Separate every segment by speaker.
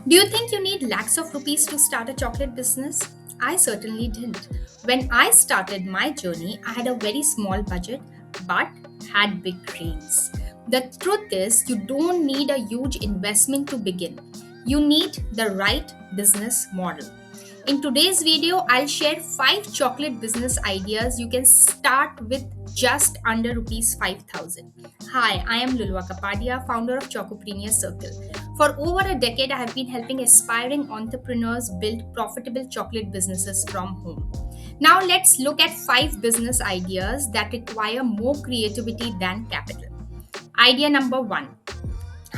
Speaker 1: Do you think you need lakhs of rupees to start a chocolate business? I certainly didn't. When I started my journey, I had a very small budget but had big dreams. The truth is, you don't need a huge investment to begin. You need the right business model. In today's video, I'll share 5 chocolate business ideas you can start with just under rupees 5000. Hi, I am Lulwa Kapadia, founder of Chocopreneur Circle. For over a decade, I have been helping aspiring entrepreneurs build profitable chocolate businesses from home. Now, let's look at 5 business ideas that require more creativity than capital. Idea number 1,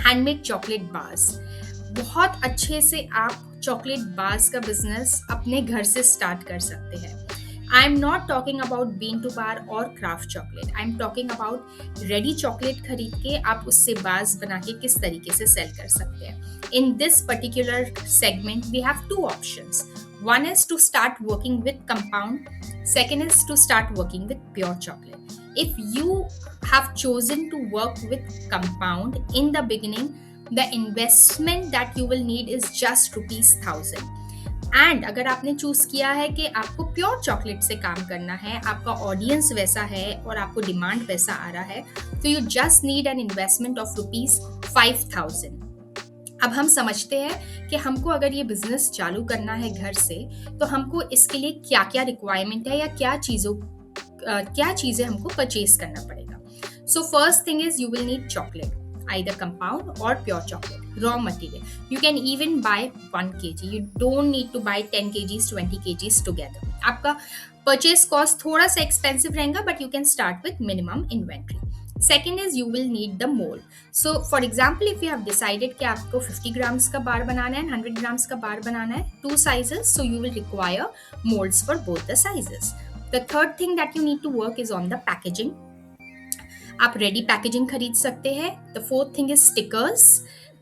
Speaker 1: handmade chocolate bars. बहुत अच्छे से आप chocolate bars का business अपने घर से start कर सकते हैं। I am not talking about bean to bar or craft chocolate, I am talking about ready chocolate खरीद के आप उससे बार्स बना के किस तरीके से सेल कर सकते हैं। In this particular segment we have two options. One is to start working with compound, second is to start working with pure chocolate. If you have chosen to work with compound in the beginning, the investment that you will need is just rupees 1000. And अगर आपने choose किया है कि आपको pure chocolate से काम करना है, आपका ऑडियंस वैसा है और आपको डिमांड वैसा आ रहा है, तो you just need an investment of rupees 5000। अब हम समझते हैं कि हमको अगर ये बिजनेस चालू करना है घर से, तो हमको इसके लिए क्या क्या रिक्वायरमेंट है या क्या चीज़ें हमको परचेज करना पड़ेगा। So first thing is you will need chocolate, either compound or pure chocolate, raw material. You can even buy 1 kg. You don't need to buy 10 kgs, 20 kgs together. आपका purchase cost थोड़ा सा expensive रहेगा, but you can start with minimum inventory. Second is you will need the mold. So for example, if you have decided कि आपको 50 grams का बार बनाना है, 100 grams का बार बनाना है, 2 sizes, so you will require molds for both the sizes. The third thing that you need to work is on the packaging. आप ready packaging खरीद सकते हैं। The fourth thing is stickers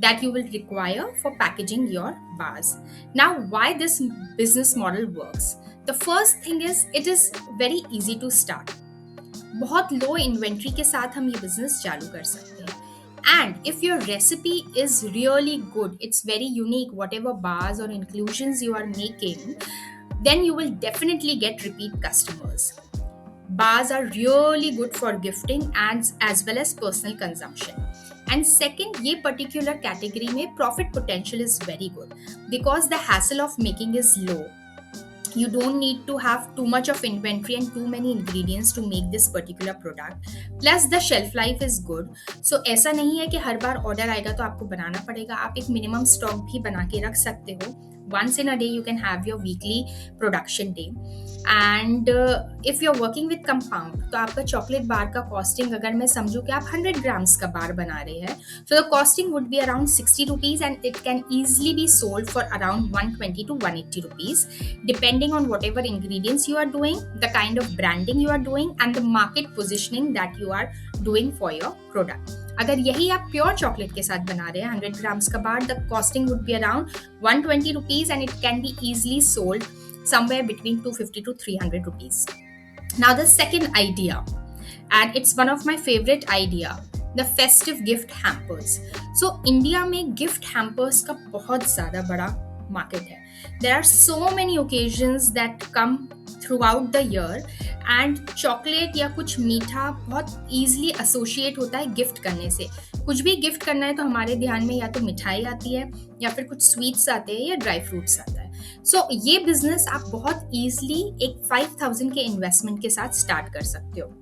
Speaker 1: that you will require for packaging your bars. Now why this business model works? The first thing is it is very easy to start. बहुत low inventory के साथ हम ये business चालू कर सकते हैं। And if your recipe is really good, it's very unique, whatever bars or inclusions you are making, then you will definitely get repeat customers. Bars are really good for gifting and as well as personal consumption. And second, ये particular category में profit potential is very good because the hassle of making is low. You don't need to have too much of inventory and too many ingredients to make this particular product. Plus the shelf life is good. So ऐसा नहीं है कि हर बार order आएगा तो आपको बनाना पड़ेगा। आप एक मिनिमम स्टॉक भी बना के रख सकते हो। Once in a day you can have your weekly production day. And if you're working with compound, तो आपका चॉकलेट बार का कॉस्टिंग अगर मैं समझूं कि आप 100 grams का बार बना रहे हैं, so the costing would be around 60 rupees and it can easily be sold for around 120 to 180 rupees depending on whatever ingredients you are doing, the kind of branding you are doing and the market positioning that you are doing for your product. अगर यही आप pure chocolate के साथ बना रहे हैं 100 grams का bar, the costing would be around 120 rupees and it can be easily sold somewhere between 250 to 300 rupees. Now the second idea, and it's one of my favorite idea, the festive gift hampers. So India में gift hampers का बहुत ज़्यादा बड़ा market है. There are so many occasions that come throughout the year and chocolate या कुछ मीठा बहुत easily associate होता है गिफ्ट करने से। कुछ भी गिफ्ट करना है तो हमारे ध्यान में या तो मिठाई आती है या फिर कुछ स्वीट्स आते हैं या ड्राई फ्रूट्स आता है। सो ये बिजनेस आप बहुत ईजिली एक 5000 के इन्वेस्टमेंट के साथ स्टार्ट कर सकते हो।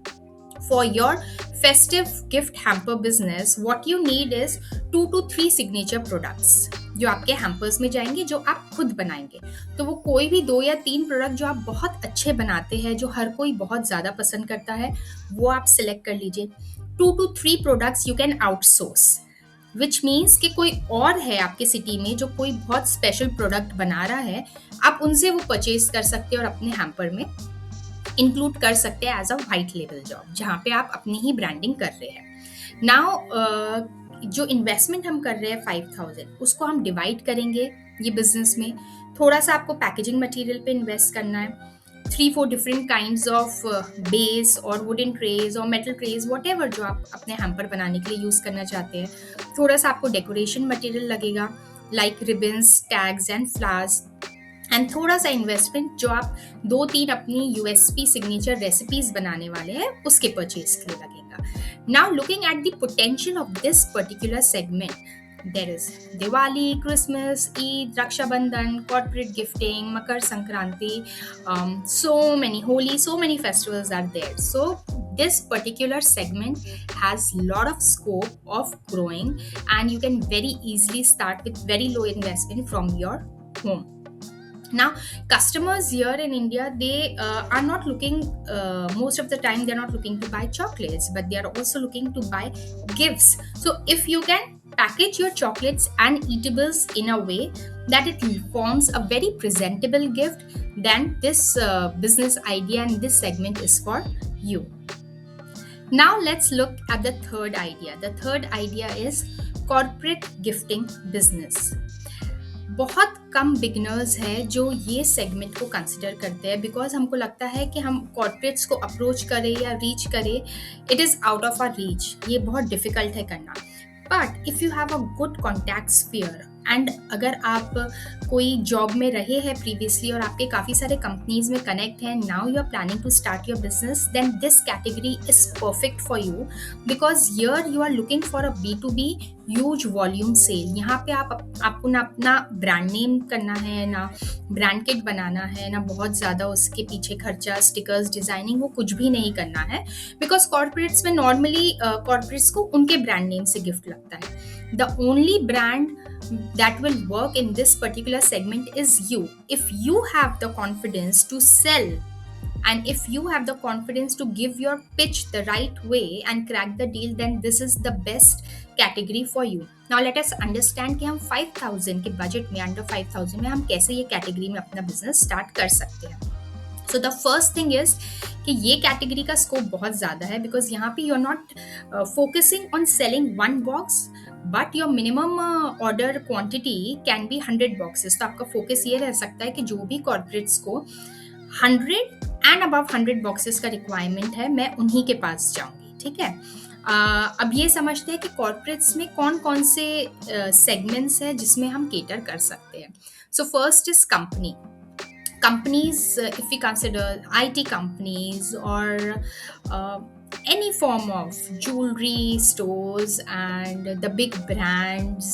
Speaker 1: For your festive gift hamper business, what you need is 2 to 3 signature products जो आपके हैम्पर्स में जाएंगे, जो आप खुद बनाएंगे। तो वो कोई भी 2 या 3 प्रोडक्ट जो आप बहुत अच्छे बनाते हैं, जो हर कोई बहुत ज़्यादा पसंद करता है, वो आप सिलेक्ट कर लीजिए। 2 to 3 products you can outsource, which means कि कोई और है आपके सिटी में जो कोई बहुत स्पेशल प्रोडक्ट बना रहा है, आप उनसे वो परचेज कर सकते हैं और अपने हैम्पर में इंक्लूड कर सकते हैं as a white label job, जहाँ पे आप अपनी ही ब्रांडिंग कर रहे हैं। नाउ जो इन्वेस्टमेंट हम कर रहे हैं 5000, उसको हम डिवाइड करेंगे ये बिजनेस में। थोड़ा सा आपको पैकेजिंग मटेरियल पे इन्वेस्ट करना है, 3-4 डिफरेंट काइंड्स ऑफ बेस और वुडन ट्रेज और मेटल ट्रेज, वट जो आप अपने हैम्पर बनाने के लिए यूज़ करना चाहते हैं। थोड़ा सा आपको डेकोरेशन मटेरियल लगेगा like ribbons, tags and flowers, and थोड़ा सा इन्वेस्टमेंट जो आप 2-3 अपनी यूएसपी सिग्नेचर रेसिपीज बनाने वाले हैं उसके परचेज के लिए लगेगा. Now looking at the potential of this particular segment, there is Diwali, Christmas, Eid, Raksha Bandhan, corporate gifting, Makar Sankranti, so many Holi, so many festivals are there. So this particular segment has lot of scope of growing, and you can very easily start with very low investment from your home. Now customers here in India, they are not looking, most of the time they're not looking to buy chocolates, but they are also looking to buy gifts. So if you can package your chocolates and eatables in a way that it forms a very presentable gift, then this business idea and this segment is for you. Now let's look at the third idea. The third idea is corporate gifting business. बहुत कम beginners है जो ये segment को consider करते हैं, because हमको लगता है कि हम कॉर्पोरेट्स को अप्रोच करें या रीच करें, it is out of our reach, ये बहुत डिफिकल्ट है करना. But if you have a good contact sphere, and अगर आप कोई जॉब में रहे हैं प्रीवियसली और आपके काफ़ी सारे कंपनीज में कनेक्ट हैं, now you are planning to start your business, then this category is perfect for you, because here you are looking for a B2B huge volume sale. यहाँ पे आपको ना अपना ब्रांड नेम करना है, ना ब्रांड किट बनाना है, ना बहुत ज़्यादा उसके पीछे खर्चा, स्टिकर्स, डिज़ाइनिंग, वो कुछ भी नहीं करना है, बिकॉज कॉर्पोरेट्स में नॉर्मली कॉर्पोरेट्स को उनके ब्रांड नेम से गिफ्ट लगता है. The only brand that will work in this particular segment is you. If you have the confidence to sell, and if you have the confidence to give your pitch the right way and crack the deal, then this is the best category for you. Now let us understand कि हम 5,000 के budget में, under 5,000 में हम कैसे ये category में अपना बिजनेस स्टार्ट कर सकते हैं. So the first thing is कि ये कैटेगरी का स्कोप बहुत ज़्यादा है, बिकॉज यहाँ पे you are not focusing on selling one box, but your minimum order quantity can be 100 boxes. तो आपका फोकस ये रह सकता है कि जो भी कॉर्पोरेट्स को 100 एंड अबव 100 बॉक्सेस का रिक्वायरमेंट है, मैं उन्हीं के पास जाऊँगी. ठीक है. अब ये समझते हैं कि कॉर्पोरेट्स में कौन कौन से सेगमेंट्स हैं जिसमें हम केटर कर सकते हैं. So first is company. Companies, if we consider IT companies or any form of jewelry stores and the big brands,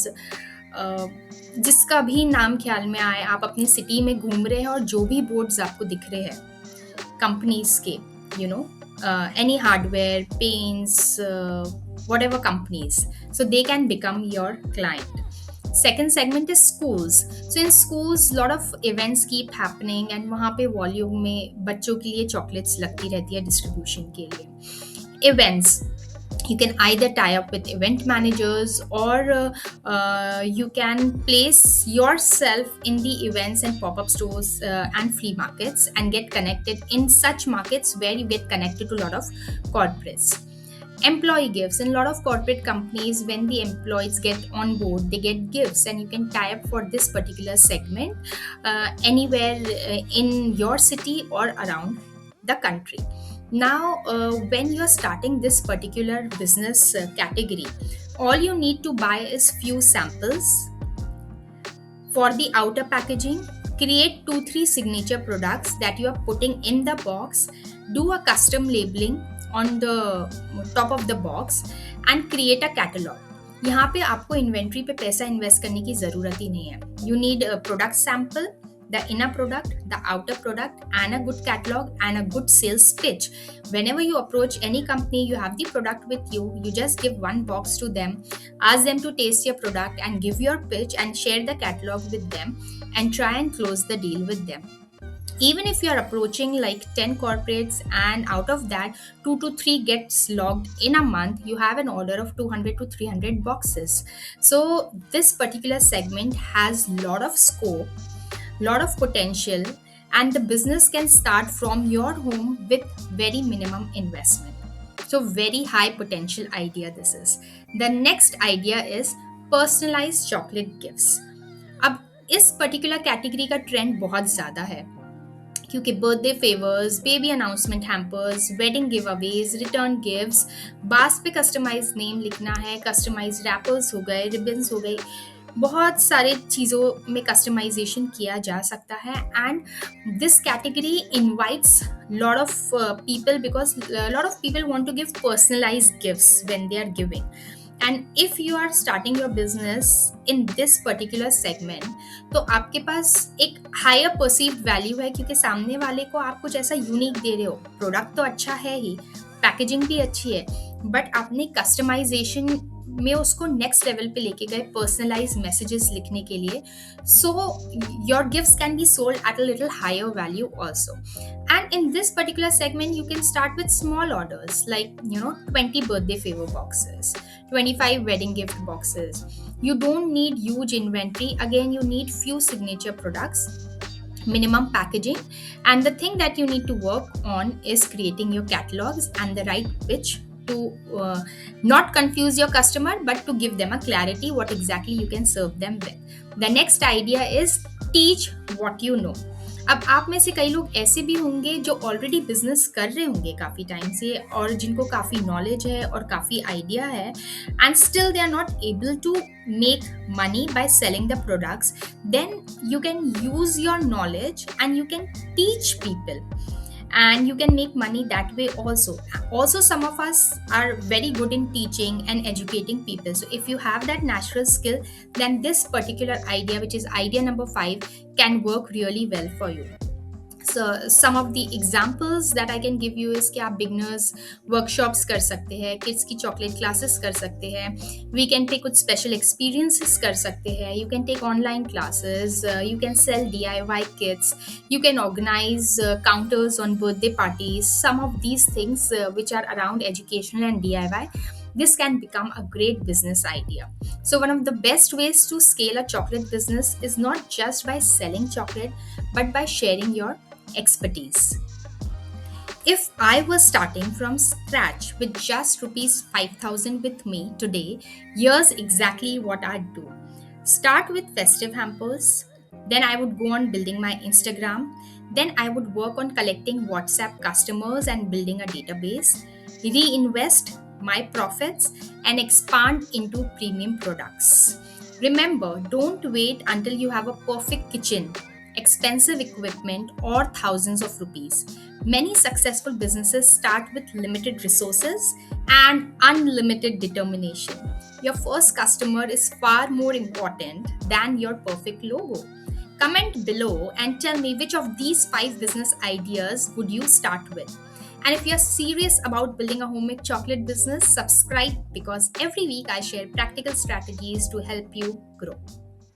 Speaker 1: जिसका भी नाम ख्याल में आए, आप अपनी सिटी में घूम रहे हैं और जो भी बोर्ड्स आपको दिख रहे हैं कंपनीज के, you know, any hardware, paints, whatever companies, so they can become your client. Second segment is schools. So in schools lot of events keep happening and वहाँ पे वॉल्यूम में बच्चों के लिए चॉकलेट्स लगती रहती है डिस्ट्रीब्यूशन के लिए. Events, you can either tie up with event managers or you can place yourself in the events and pop-up stores and flea markets and get connected in such markets where you get connected to a lot of corporates. Employee gifts. In a lot of corporate companies, when the employees get on board, they get gifts, and you can tie up for this particular segment anywhere in your city or around the country. Now when you're starting this particular business category, all you need to buy is few samples for the outer packaging. Create 2-3 signature products that you are putting in the box. Do a custom labeling on the top of the box and create a catalog. यहाँ पे आपको inventory पे पैसा invest करने की ज़रूरत ही नहीं है. You need a product sample, the inner product, the outer product, and a good catalog and a good sales pitch. Whenever you approach any company, you have the product with you. You just give one box to them, ask them to taste your product and give your pitch and share the catalog with them and try and close the deal with them. Even if you are approaching like 10 corporates and out of that 2 to 3 gets logged in a month, you have an order of 200 to 300 boxes. So this particular segment has lot of scope, lot of potential, and the business can start from your home with very minimum investment. So very high potential idea this is. The next idea is personalized chocolate gifts. अब इस particular category का trend बहुत ज़्यादा है, क्योंकि birthday favours, baby announcement hampers, wedding give Awez, return gifts, बास पे customise name लिखना है, कस्टमाइज रैपर्स हो गए, रिबन्स हो गए, बहुत सारे चीज़ों में कस्टमाइजेशन किया जा सकता है, and this category invites lot of people because a lot of people want to give personalized gifts when they are giving. And if you are starting your business in this particular segment, तो आपके पास एक higher perceived value है, क्योंकि सामने वाले को आप कुछ ऐसा यूनिक दे रहे हो। प्रोडक्ट तो अच्छा है ही, पैकेजिंग भी अच्छी है, बट आपने कस्टमाइजेशन में उसको नेक्स्ट लेवल पे लेके गए पर्सनलाइज मैसेजेस लिखने के लिए। So your gifts can be sold at a little higher value also. And in this particular segment you can start with small orders like 20 birthday favor boxes, 25 wedding gift boxes. You don't need huge inventory. Again, you need few signature products, minimum packaging, and the thing that you need to work on is creating your catalogs and the right pitch to not confuse your customer but to give them a clarity what exactly you can serve them with. The next idea is teach what you know. अब आप में से कई लोग ऐसे भी होंगे जो ऑलरेडी बिजनेस कर रहे होंगे काफ़ी टाइम से, और जिनको काफ़ी नॉलेज है और काफ़ी आइडिया है, and still they are not able to make money by selling the products. Then you can use your knowledge and you can teach people, and you can make money that way also. Some of us are very good in teaching and educating people, so if you have that natural skill, then this particular idea, which is idea number 5, can work really well for you. So some of the examples that I can give you is कि आप beginners workshops कर सकते हैं, kids की chocolate classes कर सकते हैं, weekend पे कुछ special experiences कर सकते हैं, you can take online classes, you can sell DIY kits, you can organize counters on birthday parties. Some of these things which are around educational and DIY, this can become a great business idea. So one of the best ways to scale a chocolate business is not just by selling chocolate, but by sharing your expertise. If I was starting from scratch with just rupees 5,000 with me today, here's exactly what I'd do. Start with festive hampers, then I would go on building my Instagram, then I would work on collecting WhatsApp customers and building a database, reinvest my profits, and expand into premium products. Remember, don't wait until you have a perfect kitchen, expensive equipment, or thousands of rupees. Many successful businesses start with limited resources and unlimited determination. Your first customer is far more important than your perfect logo. Comment below and tell me which of these 5 business ideas would you start with. And if you're serious about building a homemade chocolate business, subscribe because every week I share practical strategies to help you grow.